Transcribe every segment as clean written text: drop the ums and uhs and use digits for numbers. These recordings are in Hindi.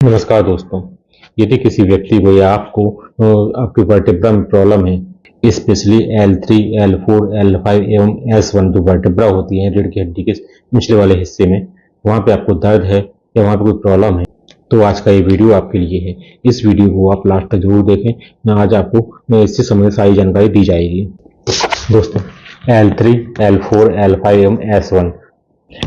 नमस्कार दोस्तों। यदि किसी व्यक्ति को या आपको आपके वर्टेब्रा में प्रॉब्लम है, स्पेशली L3, L4, L5 एवं S1 जो वर्टेब्रा होती है रीढ़ की हड्डी के निचले वाले हिस्से में, वहाँ पे आपको दर्द है या वहाँ पे कोई प्रॉब्लम है, तो आज का ये वीडियो आपके लिए है। इस वीडियो को आप लास्ट तक जरूर देखें। आज आपको इससे संबंधित सारी जानकारी दी जाएगी। दोस्तों, L3, L4, L5 एवं S1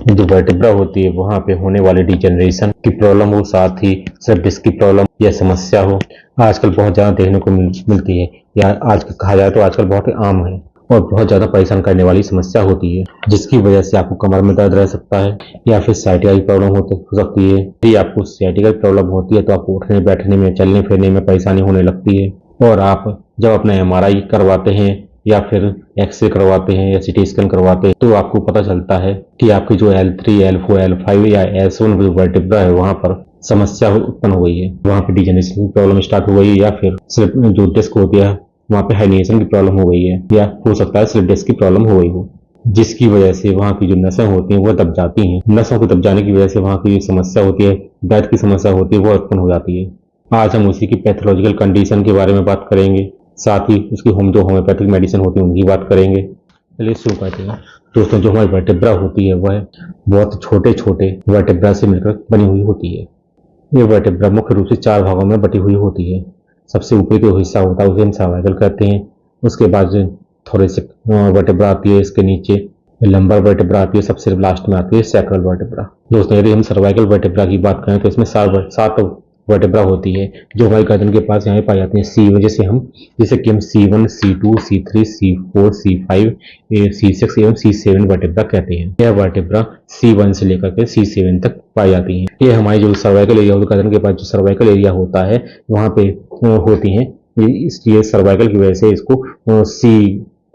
जो वर्टेब्रा होती है वहां पे होने वाले डिजेनरेशन की प्रॉब्लम हो, साथ ही सर्व डिस्क की प्रॉब्लम या समस्या हो, आजकल बहुत ज्यादा देखने को मिलती है, या आज कहा जाए तो आजकल बहुत आम है और बहुत ज्यादा परेशान करने वाली समस्या होती है, जिसकी वजह से आपको कमर में दर्द रह सकता है या फिर साइटिका की प्रॉब्लम हो सकती है। यदि आपको साइटिका की प्रॉब्लम होती है तो आपको उठने बैठने में, चलने फिरने में परेशानी होने लगती है, और आप जब अपना MRI करवाते हैं या फिर एक्सरे करवाते हैं या सिटी स्कैन करवाते हैं तो आपको पता चलता है कि आपकी जो L3, L4, L5 या S1 जो वर्टेब्रा है वहां पर समस्या उत्पन्न हो गई है, वहां पे डिजेनरेशन की प्रॉब्लम स्टार्ट हो गई है, या फिर जो डिस्क होती है वहां पे हाइनिएशन की प्रॉब्लम हो गई है, या हो सकता है स्लिप डिस्क की प्रॉब्लम हो गई हो, जिसकी वजह से वहां की जो नसें होती हैं वह दब जाती हैं। नसों को दब जाने की वजह से वहां की समस्या होती है, दर्द की समस्या होती है, वो उत्पन्न हो जाती है। आज हम उसी की पैथोलॉजिकल कंडीशन के बारे में बात करेंगे, साथ ही उसकी जो होम्योपैथिक मेडिसिन होती है उनकी बात करेंगे। चलिए शुरू करते हैं। दोस्तों, जो हमारी वर्टेब्रा होती है वह बहुत छोटे छोटे वर्टेब्रा से मिलकर बनी हुई होती है। ये वर्टेब्रा मुख्य रूप से 4 भागों में बटी हुई होती है। सबसे ऊपरी जो हिस्सा होता है उसे हम सर्वाइकल कहते हैं। उसके बाद थोरेसिक वर्टेब्रा आती है, इसके नीचे लंबर वर्टेब्रा आती है, सबसे लास्ट में आती है सैक्रल वर्टेब्रा। दोस्तों, यदि हम सर्वाइकल वर्टेब्रा की बात करें तो इसमें 7 वर्टेब्रा होती है जो हमारी गर्दन के पास यहाँ पाई जाती है। जैसे कि हम C1, C2, C3, C4, C5, C6 एवं C7 वर्टेब्रा कहते हैं। यह वर्टेब्रा C1 से लेकर के C7 तक पाई जाती हैं। ये हमारी जो सर्वाइकल एरिया होता है, गर्दन के पास जो सर्वाइकल एरिया होता है वहाँ पे होती हैं। इसलिए सर्वाइकल की वजह से इसको C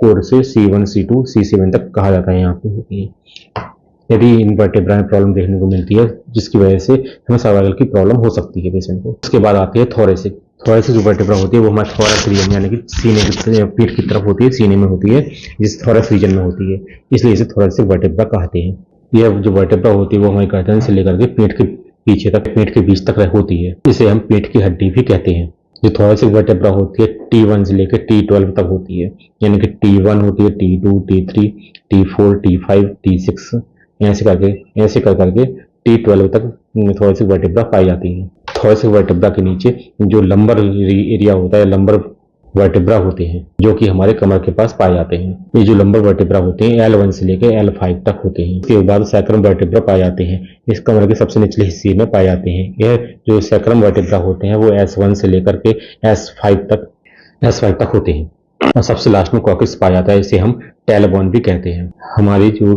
कोड से C1, C2, C7 तक कहा जाता है। यहाँ पे होती है। यदि इन वर्टेब्रा में प्रॉब्लम देखने को मिलती है जिसकी वजह से हमें सर्वाइकल की प्रॉब्लम हो सकती है पेशेंट को। उसके बाद आती है थोरेसिक। थोरेसिक जो वर्टेब्रा होती है वो हमारे थोरैक्स रीजन यानी कि सीने की, पीठ की तरफ होती है, सीने में होती है, जिस थोरैक्स रीजन में होती है, इसलिए इसे थोरेसिक वर्टेब्रा कहते हैं। यह जो वर्टेब्रा होती है वो हमारी गर्दन से लेकर के पेट के पीछे तक, पेट के बीच तक होती है। इसे हम पेट की हड्डी भी कहते हैं। जो थोरेसिक वर्टेब्रा होती है T1 से लेकर T12 तक होती है, यानी कि T1 होती है, T2, T3, T4, T5, T6 ऐसे कर करके T12 तक थोरेसिक वर्टेब्रा पाई जाती है। थोरेसिक वर्टेब्रा के नीचे जो लंबर एरिया होता है, लंबर वर्टेब्रा होते हैं जो कि हमारे कमर के पास पाए जाते हैं। ये जो लंबर वर्टेब्रा होते हैं L1 से लेकर L5 तक होते हैं। इसके बाद सैक्रम वर्टेब्रा पाए जाते हैं, इस कमर के सबसे निचले हिस्से में पाए जाते हैं। यह जो सैक्रम वर्टेब्रा होते हैं वो S1 से लेकर के S5 तक होते हैं, और सबसे लास्ट में कॉक्सिस पाया जाता है, इसे हम टेलबोन भी कहते हैं। हमारी जो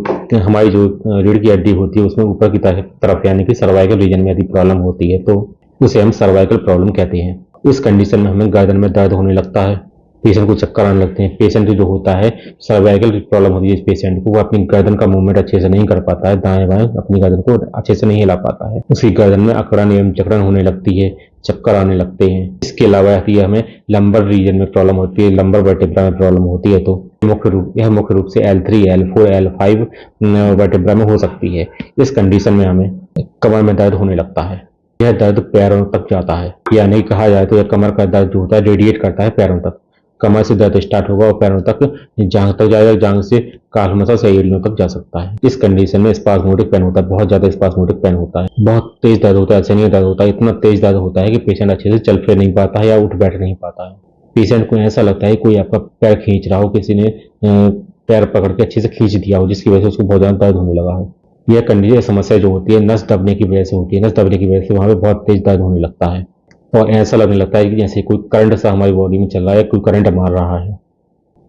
रीढ़ की हड्डी होती है उसमें ऊपर की तरफ यानी कि सर्वाइकल रीजन में यदि प्रॉब्लम होती है तो उसे हम सर्वाइकल प्रॉब्लम कहते हैं। इस कंडीशन में हमें गर्दन में दर्द होने लगता है, पेशेंट को चक्कर आने लगते हैं। पेशेंट जो होता है, सर्वाइकल की प्रॉब्लम होती है इस पेशेंट को, वो अपनी गर्दन का मूवमेंट अच्छे से नहीं कर पाता है, दाएं बाएं अपनी गर्दन को अच्छे से नहीं हिला पाता है। उसकी गर्दन में अकड़न एवं जकड़न होने लगती है, चक्कर आने लगते हैं। इसके अलावा यदि हमें लंबर रीजन में प्रॉब्लम होती है, लंबर वर्टेब्रा में प्रॉब्लम होती है तो यह मुख्य रूप से L3, L4, L5 वर्टेब्रा में हो सकती है। इस कंडीशन में हमें कमर में दर्द होने लगता है। यह दर्द पैरों तक जाता है, यानी कहा जाए तो यह कमर का दर्द जो होता है रेडिएट करता है पैरों तक। कमर से दर्द स्टार्ट होगा और पैरों तक, जांघ तक जाएगा, जांघ से काल मसल से एड़ियों तक जा सकता है। इस कंडीशन में स्पास्मोडिक पेन होता है, बहुत ज्यादा स्पास्मोडिक पेन होता है, बहुत तेज दर्द होता है, ऐसे नहीं दर्द होता है, इतना तेज दर्द होता है कि पेशेंट अच्छे से चल फिर नहीं पाता है या उठ बैठ नहीं पाता है। पेशेंट को ऐसा लगता है कोई आपका पैर खींच रहा हो, किसी ने पैर पकड़ के अच्छे से खींच दिया हो, जिसकी वजह से उसको बहुत ज्यादा दर्द होने लगा है। यह कंडीशन समस्या जो होती है नस दबने की वजह से होती है। नस दबने की वजह से वहां पे बहुत तेज दर्द होने लगता है और ऐसा लगने लगता है कि जैसे कोई करंट सा हमारी बॉडी में चल रहा है, कोई करंट मार रहा है,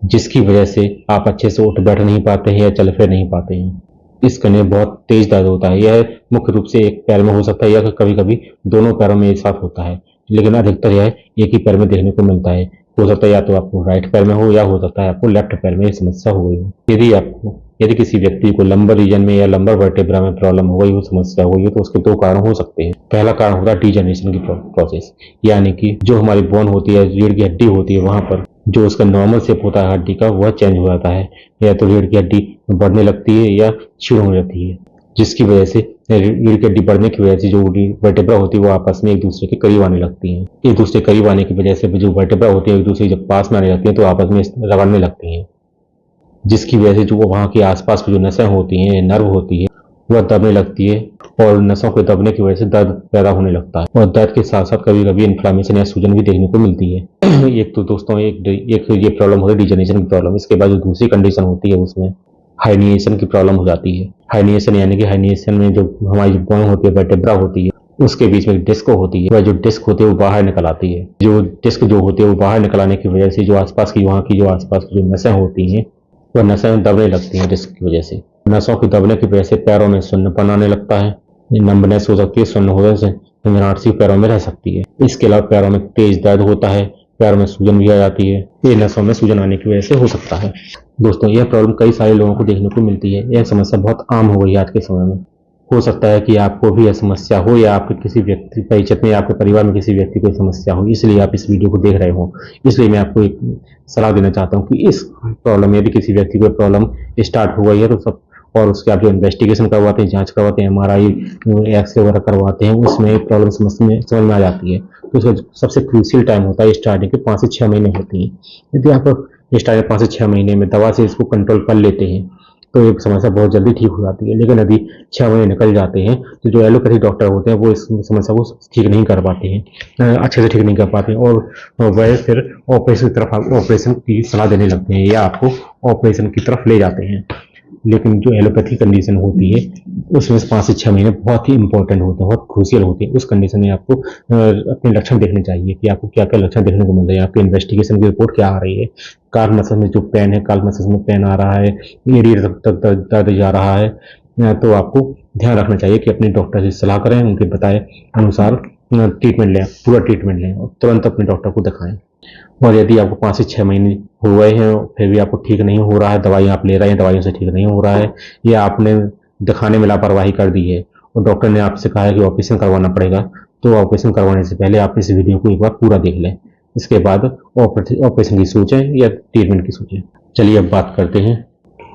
जिसकी वजह से आप अच्छे से उठ बैठ नहीं पाते हैं या चल फिर नहीं पाते हैं। इस कने बहुत तेज दर्द होता है। यह मुख्य रूप से एक पैर में हो सकता है या कभी कभी दोनों पैरों में एक साथ होता है, लेकिन अधिकतर यह एक ही पैर में देखने को मिलता है। हो सकता है या तो आपको राइट पैर में हो या हो सकता है आपको लेफ्ट पैर में यह समस्या हो गई हो। यदि किसी व्यक्ति को लंबर रीजन में या लंबर वर्टेब्रा में प्रॉब्लम हो गई हो, समस्या हो गई हो, तो उसके 2 कारण हो सकते हैं। पहला कारण होता है डिजेनरेशन की प्रोसेस, यानी कि जो हमारी बोन होती है, रीढ़ की हड्डी होती है, वहां पर जो उसका नॉर्मल शेप होता है हड्डी का वह चेंज हो जाता है, या तो रीढ़ की हड्डी बढ़ने लगती है या क्षीण होने लगती है, जिसकी वजह से रीढ़ की हड्डी बढ़ने की वजह से जो वर्टेब्रा होती है वो आपस में एक दूसरे के करीब आने लगती हैं। एक दूसरे के करीब आने की वजह से जो वर्टेब्रा होती है एक दूसरे के जब पास में आने लगती हैं तो आपस में रगड़ने लगती हैं, जिसकी वजह से जो वहाँ के आसपास की जो नसें होती हैं, नर्व होती है, वह दबने लगती है और नसों के दबने की वजह से दर्द पैदा होने लगता है। और दर्द के साथ साथ कभी कभी इन्फ्लामेशन या सूजन भी देखने को मिलती है। एक तो दोस्तों एक ये प्रॉब्लम होती है डिजेनरेशन की प्रॉब्लम। इसके बाद जो दूसरी कंडीशन होती है उसमें हाइनिएशन की प्रॉब्लम हो जाती है। हाइनिएशन यानी कि हाइनिएशन में जो हमारी बोन होती है, वर्टेब्रा होती है, उसके बीच में डिस्क होती है, वह जो डिस्क होती है वो बाहर निकल आती है। जो डिस्क जो होती है वो बाहर निकल आने की वजह से जो आसपास की जो नसें होती हैं वह नसें दबने लगती हैं। डिस्क की वजह से नसों की दबने की वजह से पैरों में सुन्नपन आने लगता है, नंबनेस हो सकती है, सुन्न होने से झंझनाहट सी पैरों में रह सकती है। इसके अलावा पैरों में तेज दर्द होता है, पैरों में सूजन भी आ जाती है। ये नसों में सूजन आने की वजह से हो सकता है। दोस्तों यह प्रॉब्लम कई सारे लोगों को देखने को मिलती है। यह समस्या बहुत आम हो गई है आज के समय में। हो सकता है कि आपको भी यह समस्या हो या आपके किसी व्यक्ति परिचित में या आपके परिवार में किसी व्यक्ति को समस्या हो, इसलिए आप इस वीडियो को देख रहे हो। इसलिए मैं आपको एक सलाह देना चाहता हूँ कि इस प्रॉब्लम यदि किसी व्यक्ति को प्रॉब्लम स्टार्ट हो गई है तो सब और उसके आप जो इन्वेस्टिगेशन करवाते हैं, जांच करवाते हैं, MRI, एक्सरे वगैरह करवाते हैं, उसमें प्रॉब्लम समझ में आ जाती है। तो उसका सबसे क्रूशियल टाइम होता है स्टार्टिंग के 5 से 6 महीने होती है। यदि आप स्टार्टिंग 5 से 6 महीने में दवा से इसको कंट्रोल कर लेते हैं तो ये समस्या बहुत जल्दी ठीक हो जाती है। लेकिन यदि 6 महीने निकल जाते हैं तो जो एलोपैथी डॉक्टर होते हैं वो इस समस्या को ठीक नहीं कर पाते हैं, अच्छे से ठीक नहीं कर पाते हैं और वह फिर ऑपरेशन की सलाह देने लगते हैं या आपको ऑपरेशन की तरफ ले जाते हैं। लेकिन जो एलोपैथी कंडीशन होती है उसमें 5 से 6 महीने बहुत ही इंपॉर्टेंट होते हैं, बहुत क्रूशियल होते हैं। उस कंडीशन में आपको अपने लक्षण देखने चाहिए कि आपको क्या क्या लक्षण देखने को मिल रहे हैं, आपकी इन्वेस्टिगेशन की रिपोर्ट क्या आ रही है, काल मसल में जो पेन है, काल मसल में पेन आ रहा है, एरिया तक दर्द जा रहा है, तो आपको ध्यान रखना चाहिए कि अपने डॉक्टर से सलाह करें, उनके बताए अनुसार ट्रीटमेंट लें, पूरा ट्रीटमेंट लें और तुरंत अपने डॉक्टर को दिखाएं। और यदि आपको 5 से 6 महीने हो गए हैं फिर भी आपको ठीक नहीं हो रहा है, दवाइयाँ आप ले रहे हैं, दवाइयों से ठीक नहीं हो रहा है, या आपने दिखाने में लापरवाही कर दी है और डॉक्टर ने आपसे कहा है कि ऑपरेशन करवाना पड़ेगा, तो ऑपरेशन करवाने से पहले आप इस वीडियो को एक बार पूरा देख लें। इसके बाद ऑपरेशन की सोचें या ट्रीटमेंट की सोचें। चलिए अब बात करते हैं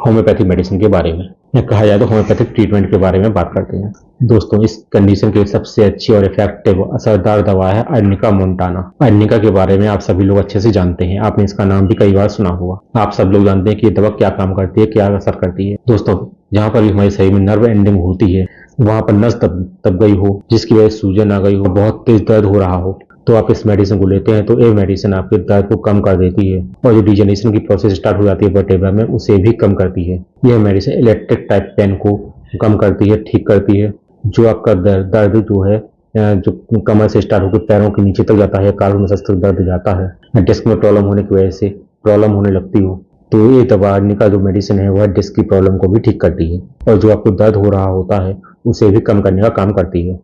होम्योपैथिक मेडिसिन के बारे में, या कहा जाए तो होम्योपैथिक ट्रीटमेंट के बारे में बात करते हैं। दोस्तों इस कंडीशन के सबसे अच्छी और इफेक्टिव असरदार दवा है अर्निका मोंटाना। अर्निका के बारे में आप सभी लोग अच्छे से जानते हैं, आपने इसका नाम भी कई बार सुना होगा। आप सब लोग जानते हैं कि ये दवा क्या काम करती है, क्या असर करती है। दोस्तों जहाँ पर भी हमारे शरीर में नर्व एंडिंग होती है, वहां पर नस दब गई हो, जिसकी वजह से सूजन आ गई हो, बहुत तेज दर्द हो रहा हो, तो आप इस मेडिसिन को लेते हैं तो ये मेडिसिन आपके दर्द को कम कर देती है और जो डिजेनरेशन की प्रोसेस स्टार्ट हो जाती है वर्टेब्रा में उसे भी कम करती है। यह मेडिसिन इलेक्ट्रिक टाइप पेन को कम करती है, ठीक करती है। जो आपका दर्द जो है जो कमर से स्टार्ट होकर पैरों के नीचे तक जाता है, काल मसल तक दर्द जाता है, डिस्क में प्रॉब्लम होने की वजह से प्रॉब्लम होने लगती हो, तो ये दवा अर्निका जो मेडिसिन है वह डिस्क की प्रॉब्लम को भी ठीक करती है और जो आपको दर्द हो रहा होता है उसे भी कम करने का काम करती है।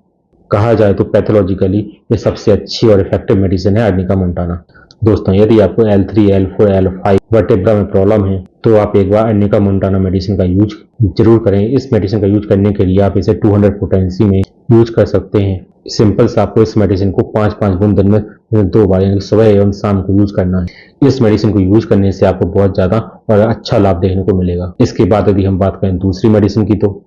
कहा जाए तो पैथोलॉजिकली ये सबसे अच्छी और इफेक्टिव मेडिसिन है अर्निका मोंटाना। दोस्तों यदि आपको L3, L4, L5 वर्टेब्रा में प्रॉब्लम है तो आप एक बार अर्निका मोंटाना मेडिसिन का यूज जरूर करें। इस मेडिसिन का यूज करने के लिए आप इसे 200 पोटेंसी में यूज कर सकते हैं। सिंपल से आपको इस मेडिसिन को 5-5 बूंद दिन में 2 बार यानी सुबह एवं शाम को यूज करना है। इस मेडिसिन को यूज करने से आपको बहुत ज्यादा और अच्छा लाभ देखने को मिलेगा। इसके बाद यदि हम बात करें दूसरी मेडिसिन की, तो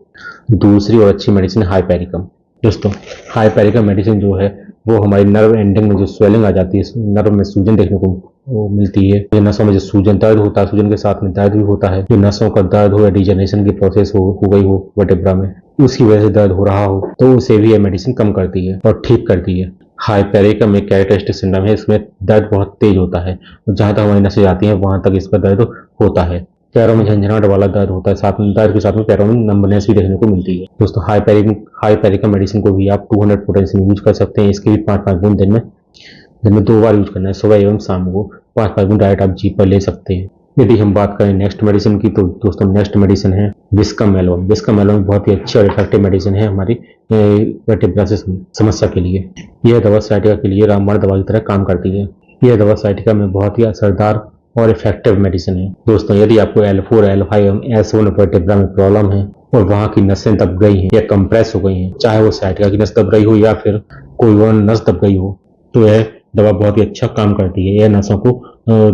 दूसरी और अच्छी मेडिसिन हाइपेरिकम। दोस्तों हाइपेरिकम मेडिसिन जो है वो हमारी नर्व एंडिंग में जो स्वेलिंग आ जाती है, नर्व में सूजन देखने को मिलती है, ये नसों में जो सूजन दर्द होता है, सूजन के साथ में दर्द भी होता है, जो नसों का दर्द हो या डिजेनरेशन की प्रोसेस हो गई हो वर्टेब्रा में, उसकी वजह से दर्द हो रहा हो, तो उसे भी ये मेडिसिन कम करती है और ठीक करती है। हाइपेरिकम एक कैरेक्टरिस्टिक सिंड्रोम है, इसमें दर्द बहुत तेज होता है और जहां तक हमारी नसें जाती हैं वहां तक इसका दर्द होता है। पैरों में झंझनाहट वाला दर्द होता है, साथ में दर्द के साथ में पैरों में नंबनेस भी देखने को मिलती है। दोस्तों हाइपेरिकम मेडिसिन को भी आप 200 पोटेंसी में यूज कर सकते हैं। इसके भी 5-5 बूंद दिन में 2 बार यूज करना है, सुबह एवं शाम को 5-5 बूंद डायरेक्ट आप जीभ पर ले सकते हैं। यदि हम बात करें नेक्स्ट मेडिसिन की, तो दोस्तों नेक्स्ट मेडिसिन है विस्कम एल्बम। विस्कम एल्बम बहुत ही अच्छी और इफेक्टिव मेडिसिन है हमारी वर्टेब्रा से समस्या के लिए। यह दवा साइटिका के लिए रामबाण दवा की तरह काम करती है। यह दवा साइटिका में बहुत ही असरदार और इफेक्टिव मेडिसिन है। दोस्तों यदि आपको L4, L5, S1 वर्टेब्रा में प्रॉब्लम है और वहां की नसें दब गई हैं या कंप्रेस हो गई हैं, चाहे वो साइटिका की नस दब गई हो या फिर कोई और नस दब गई हो, तो यह दवा बहुत ही अच्छा काम करती है। यह नसों को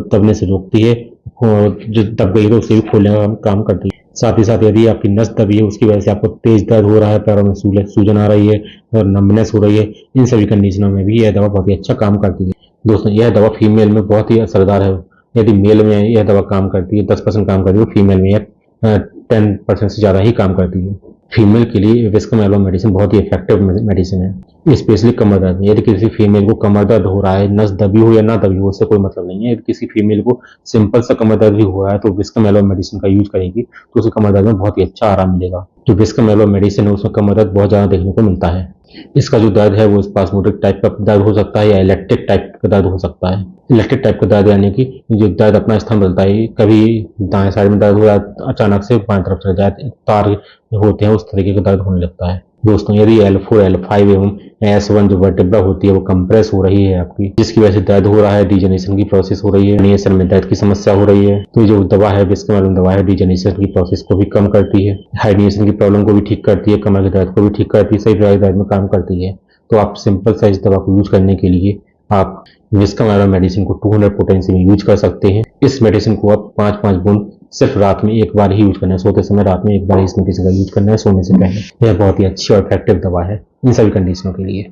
दबने से रोकती है जो दब गई है तो उसे भी खोलने का काम करती है। साथ ही साथ यदि आपकी नस दबी है, उसकी वजह से आपको तेज दर्द हो रहा है, पैरों में सूजन आ रही है और नंबनेस हो रही है, इन सभी कंडीशनों में भी यह दवा बहुत ही अच्छा काम करती है। दोस्तों यह दवा फीमेल में बहुत ही असरदार है। यदि मेल में यह दवा काम करती है 10% काम करती है, तो फीमेल में यह 10% से ज़्यादा ही काम करती है। फीमेल के लिए विस्कम एल्बम मेडिसिन बहुत ही इफेक्टिव मेडिसिन है, स्पेशली कमर दर्द में। यदि किसी फीमेल को कमर दर्द हो रहा है, नस दबी हो या ना दबी हो, उससे कोई मतलब नहीं है। यदि किसी फीमेल को सिंपल सा कमर दर्द भी हो रहा है तो विस्कम एल्बम मेडिसिन का यूज करेगी तो उसे कमर दर्द में बहुत ही अच्छा आराम मिलेगा। जो विस्कम एल्बम मेडिसिन है उसमें कमर दर्द बहुत ज़्यादा देखने को मिलता है। इसका जो दर्द है वो स्पास्मोडिक टाइप का दर्द हो सकता है या इलेक्ट्रिक टाइप का दर्द हो सकता है। इलेक्ट्रिक टाइप का दर्द यानी कि जो दर्द अपना स्थान बदलता है, कभी दाएं साइड में दर्द हो जाए, अचानक से बाएं तरफ चले जाए, तार होते हैं उस तरीके का दर्द होने लगता है। दोस्तों यदि L4, L5 एवं S1 जो वर्टेब्रा होती है वो कंप्रेस हो रही है आपकी, जिसकी वजह से दर्द हो रहा है, डिजेनरेशन की प्रोसेस हो रही है, डिजेनरेशन में दर्द की समस्या हो रही है, तो जो दवा है विस्कम एल्बम दवा है डिजेनरेशन की प्रोसेस को भी कम करती है, हाइड्रेशन की प्रॉब्लम को भी ठीक करती है, कमर के दर्द को भी ठीक करती है, सही प्रकार के दर्द में काम करती है। तो आप सिंपल सा इस दवा को यूज करने के लिए आप विस्कम एल्बम मेडिसिन को 200 पोटेंसी में यूज कर सकते हैं। इस मेडिसिन को आप 5-5 बूंद सिर्फ रात में एक बार ही यूज करना है, सोते समय रात में एक बार इस मेडिसिन का यूज करना है सोने से पहले। यह बहुत ही अच्छी और इफेक्टिव दवा है इन सभी कंडीशनों के लिए।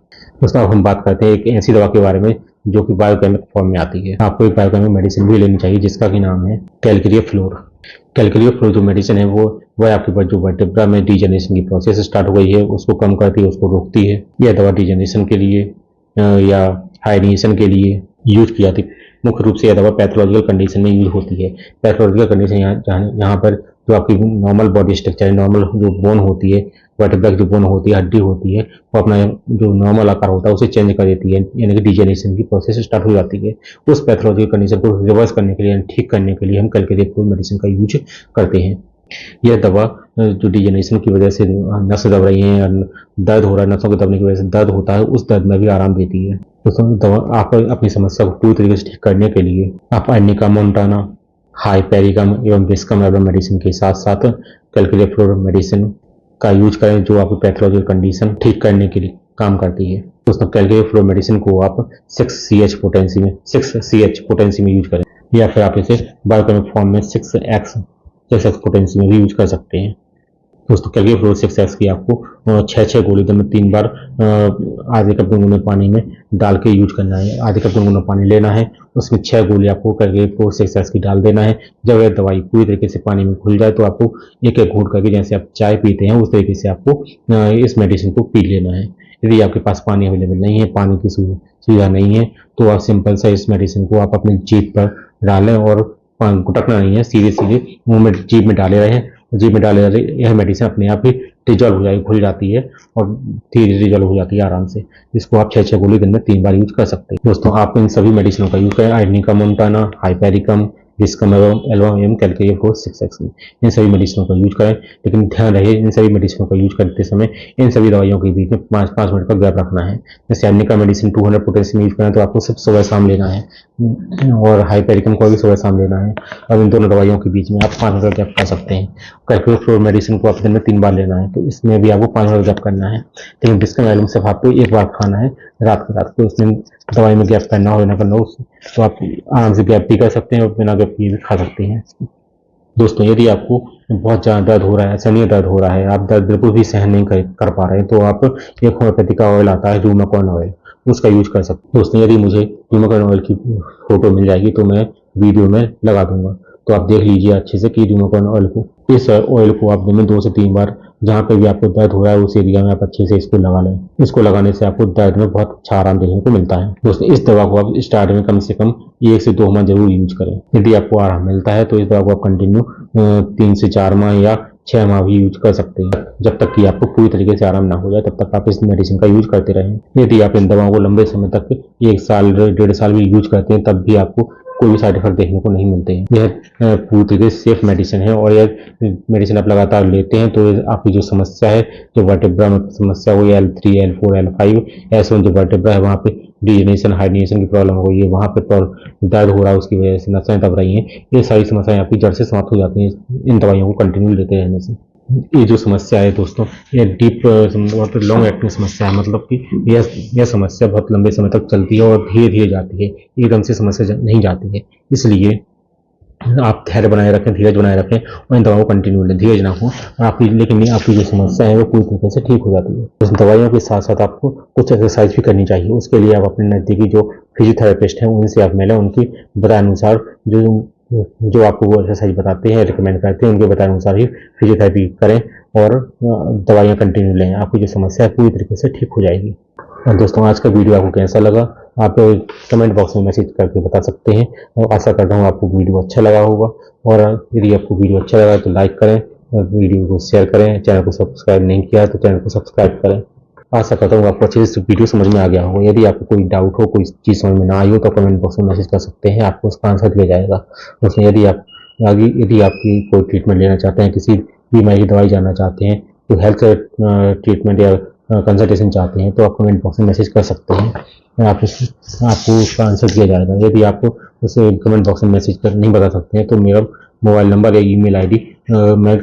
दोस्तों अब हम बात करते हैं एक ऐसी दवा के बारे में जो कि बायोकेमिक फॉर्म में आती है। आपको एक बायोकेमिक मेडिसिन भी लेनी चाहिए जिसका की नाम है कैलकेरिया फ्लोर। कैलकेरिया फ्लोर जो मेडिसिन है वह आपके जो वर्टेब्रा में डिजेनरेशन की प्रोसेस स्टार्ट हो गई है उसको कम करती है, उसको रोकती है। यह दवा डिजेनरेशन के लिए या हाइड्रेशन के लिए यूज की जाती है। मुख्य रूप से यह दवा पैथोलॉजिकल कंडीशन में यूज होती है। पैथोलॉजिकल कंडीशन यहाँ पर जो आपकी नॉर्मल बॉडी स्ट्रक्चर है, नॉर्मल जो बोन होती है, वर्टेब्रा की जो बोन होती है, हड्डी होती है, वो अपना जो नॉर्मल आकार होता है उसे चेंज कर देती है, यानी कि डिजेनरेशन की प्रोसेस स्टार्ट हो जाती है। उस पैथोलॉजिकल कंडीशन को रिवर्स करने के लिए, ठीक करने के लिए हम कैलकेरिया फ्लोर मेडिसिन का यूज करते हैं। यह दवा जो डिजेनरेशन की वजह से नस दब रही है या दर्द हो रहा है, नसों के दबने की वजह से दर्द होता है, उस दर्द में भी आराम देती है। दोस्तों दवा आप अपनी समस्या को पूरी तरीके से ठीक करने के लिए आप अर्निका मोंटाना, हाइपेरिकम एवं विस्कम एल्बम मेडिसिन के साथ साथ कैलकेरिया फ्लोर मेडिसिन का यूज करें जो आपकी पैथोलॉजिकल कंडीशन ठीक करने के लिए काम करती है। दोस्तों कैलकेरिया फ्लोर मेडिसिन को आप 6CH पोटेंसी में यूज करें या फिर आप इसे बायोकेमिक फॉर्म में 6x पोटेंसी में भी यूज कर सकते हैं। दोस्तों कैलकेरिया फ्लोर 6x की आपको 6 गोली दिन में 3 बार आधे कप गुनगुने पानी में डाल के यूज करना है। आधे कप गुनगुना पानी लेना है, उसमें 6 गोली आपको कैलकेरिया फ्लोर 6x की डाल देना है। जब यह दवाई पूरी तरीके से पानी में घुल जाए तो आपको एक एक घूंट करके, जैसे आप चाय पीते हैं उस तरीके से आपको इस मेडिसिन को पी लेना है। यदि आपके पास पानी अवेलेबल नहीं है, पानी की सुविधा नहीं है, तो आप सिंपल सा इस मेडिसिन को आप अपनी जीभ पर डालें और गुटकना नहीं है, सीधे सीधे मुंह में जीभ में डाले रहें। जीभ में डाले रहे, यह मेडिसिन अपने आप ही डिजॉल्व हो जाएगी, घुल जाती है और धीरे डिजॉल्व हो जाती है आराम से। इसको आप 6 गोली दिन में 3 बार यूज कर सकते हैं। दोस्तों आप इन सभी मेडिसिनों का यूज करें, arnica montana, hypericum, viscum album एवं कैलकेरिया फ्लोर 6x में इन सभी मेडिसिनों का यूज करें। लेकिन ध्यान रहे इन सभी मेडिसिनों का यूज करते समय इन सभी दवाइयों के बीच में 5-5 मिनट का गैप रखना है। जैसे अर्निका मेडिसिन 200 पोटेंसी में यूज करें तो आपको सिर्फ सुबह शाम लेना है और हाइपेरिकम को भी सुबह शाम लेना है। और इन दोनों दवाइयों के बीच में आप 5 मिनट गैप कर सकते हैं। कैलकेरिया फ्लोर मेडिसिन को आप दिन में 3 बार लेना है, तो इसमें भी आपको 5 मिनट गैप करना है। लेकिन विस्कम एल्बम सिर्फ आपको एक बार खाना है रात को, उसमें दवाई में गैप करना हो या ना करना हो तो आप आराम से गैप भी कर सकते हैं और बिना गैप किए भी खा सकते हैं। दोस्तों यदि आपको बहुत ज़्यादा दर्द हो रहा है, असहनीय दर्द हो रहा है, आप दर्द बिल्कुल भी सहन नहीं कर पा रहे हैं, तो आप एक होम्योपैथी का ऑयल आता है ड्यूमाकॉर्न ऑयल, उसका यूज कर सकते हैं। दोस्तों यदि मुझे ड्यूमाकॉर्न ऑयल की फोटो मिल जाएगी तो मैं वीडियो में लगा दूंगा, तो आप देख लीजिए अच्छे से कि ड्यूमाकॉर्न ऑयल को, इस ऑयल को आप दिन में 2 से 3 बार जहाँ पे भी आपको दर्द हो रहा है उस एरिया में आप अच्छे से इसको लगा लें। इसको लगाने से आपको दर्द में बहुत अच्छा आराम देखने को मिलता है। दोस्तों इस दवा को आप स्टार्ट में कम से कम 1 से 2 माह जरूर यूज करें। यदि आपको आराम मिलता है तो इस दवा को आप कंटिन्यू 3 से 4 माह या 6 माह भी यूज कर सकते हैं। जब तक कि आपको पूरी तरीके से आराम ना हो जाए तब तक आप इस मेडिसिन का यूज करते रहें। यदि आप इन दवाओं को लंबे समय तक 1 साल 1.5 साल भी यूज करते हैं तब भी आपको कोई भी साइड इफेक्ट देखने को नहीं मिलते हैं। यह पूरी तरीके से सेफ मेडिसिन है और यह मेडिसिन आप लगातार लेते हैं तो आपकी जो समस्या है, जो वर्टेब्रा में समस्या हुई L3, L4, L5, S1 जो वर्टेब्रा है वहाँ पे डिजेनरेशन, हाइड्रेशन की प्रॉब्लम हो गई है, वहाँ पे दर्द हो रहा है, उसकी वजह से नसें दब रही हैं, ये सारी समस्याएं आपकी जड़ से समाप्त हो जाती हैं इन दवाइयों को कंटिन्यू लेते रहने से। ये जो समस्या है दोस्तों, ये डीप बहुत लॉन्ग एक्टिंग समस्या है, मतलब कि यह समस्या बहुत लंबे समय तक चलती है और धीरे धीरे जाती है, एकदम से समस्या नहीं जाती है। इसलिए आप धैर्य बनाए रखें, धीरज बनाए रखें और इन दवाओं को कंटिन्यू लें, धीरज ना हो। और आपकी लेकिन आपकी जो समस्या है वो पूरी तरीके से ठीक हो जाती है। उस दवाइयों के साथ साथ आपको कुछ एक्सरसाइज भी करनी चाहिए। उसके लिए आप अपने नज़दीकी जो फिजियोथेरेपिस्ट हैं उनसे आप मिलें, उनकी बताए अनुसार जो आपको वो एक्सरसाइज बताते हैं, रिकमेंड करते हैं, उनके बताए अनुसार ही फिजियोथेरेपी करें और दवाइयाँ कंटिन्यू लें। आपकी जो समस्या है पूरी तरीके से ठीक हो जाएगी। और दोस्तों, आज का वीडियो आपको कैसा लगा आप कमेंट बॉक्स में मैसेज करके बता सकते हैं। और आशा करता हूँ आपको वीडियो अच्छा लगा होगा। और यदि आपको वीडियो अच्छा लगा तो लाइक करें और वीडियो को शेयर करें। चैनल को सब्सक्राइब नहीं किया तो चैनल को सब्सक्राइब करें। आशा करता हूँ आपको अच्छे से वीडियो समझ में आ गया होगा। यदि आपको कोई डाउट हो, कोई चीज़ समझ में ना आई हो तो कमेंट बॉक्स में मैसेज कर सकते हैं, आपको उसका आंसर दिया जाएगा। उसमें यदि आपकी कोई ट्रीटमेंट लेना चाहते हैं, किसी बीमारी की दवाई जानना चाहते हैं, कोई हेल्थ ट्रीटमेंट या कंसल्टेशन चाहते हैं तो आप कमेंट बॉक्स में मैसेज कर सकते हैं। आपको उसका आंसर दिया जाएगा। यदि आपको उसे कमेंट बॉक्स में मैसेज कर नहीं बता सकते हैं तो मेरा मोबाइल नंबर या ईमेल आईडी मैं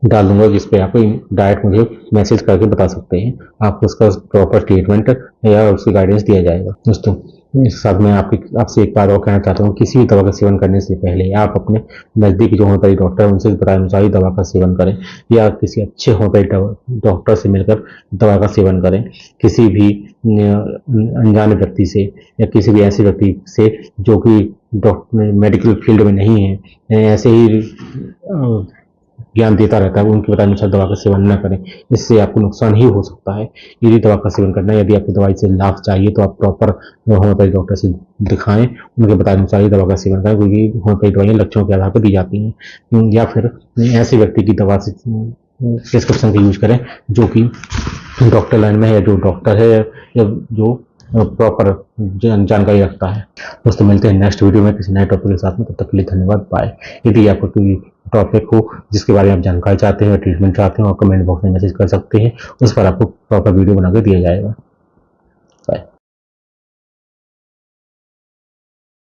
डाल दूंगा, जिस पे आप डायरेक्ट मुझे मैसेज करके बता सकते हैं। आपको उसका प्रॉपर ट्रीटमेंट या उसकी गाइडेंस दिया जाएगा। दोस्तों, इस साथ मैं आपसे एक बात और कहना चाहता हूँ, किसी भी दवा का सेवन करने से पहले आप अपने नज़दीक जो होम्योपैथी डॉक्टर है उनसे बताए अनुसार ही दवा का सेवन करें, या किसी अच्छे होम्योपैथी डॉक्टर से मिलकर दवा का सेवन करें। किसी भी अनजाने व्यक्ति से या किसी भी ऐसे व्यक्ति से जो कि डॉक्टर मेडिकल फील्ड में नहीं है, ऐसे ही ज्ञान देता रहता है, उनके बताए अनुसार दवा का सेवन न करें। इससे आपको नुकसान ही हो सकता है। यदि दवा का सेवन करना है, यदि आपको दवाई से लाभ चाहिए तो आप प्रॉपर होम्योपैथी डॉक्टर से दिखाएं, उनके बताए अनुसार ही दवा का सेवन करें, क्योंकि होम्योपैथी दवाइयाँ लक्षणों के आधार पर दी जाती हैं। या फिर ऐसे व्यक्ति की दवा से प्रिस्क्रिप्शन का यूज करें जो कि डॉक्टर लाइन में है, या जो डॉक्टर है या जो प्रॉपर जानकारी रखता है। दोस्तों, मिलते हैं नेक्स्ट वीडियो में किसी नए टॉपिक के साथ में। तब तक के लिए धन्यवाद, बाय। यदि आपको कोई टॉपिक हो जिसके बारे में आप जानकारी चाहते हैं या ट्रीटमेंट चाहते हैं, आप कमेंट बॉक्स में मैसेज कर सकते हैं, उस पर आपको प्रॉपर वीडियो बना के दिया जाएगा।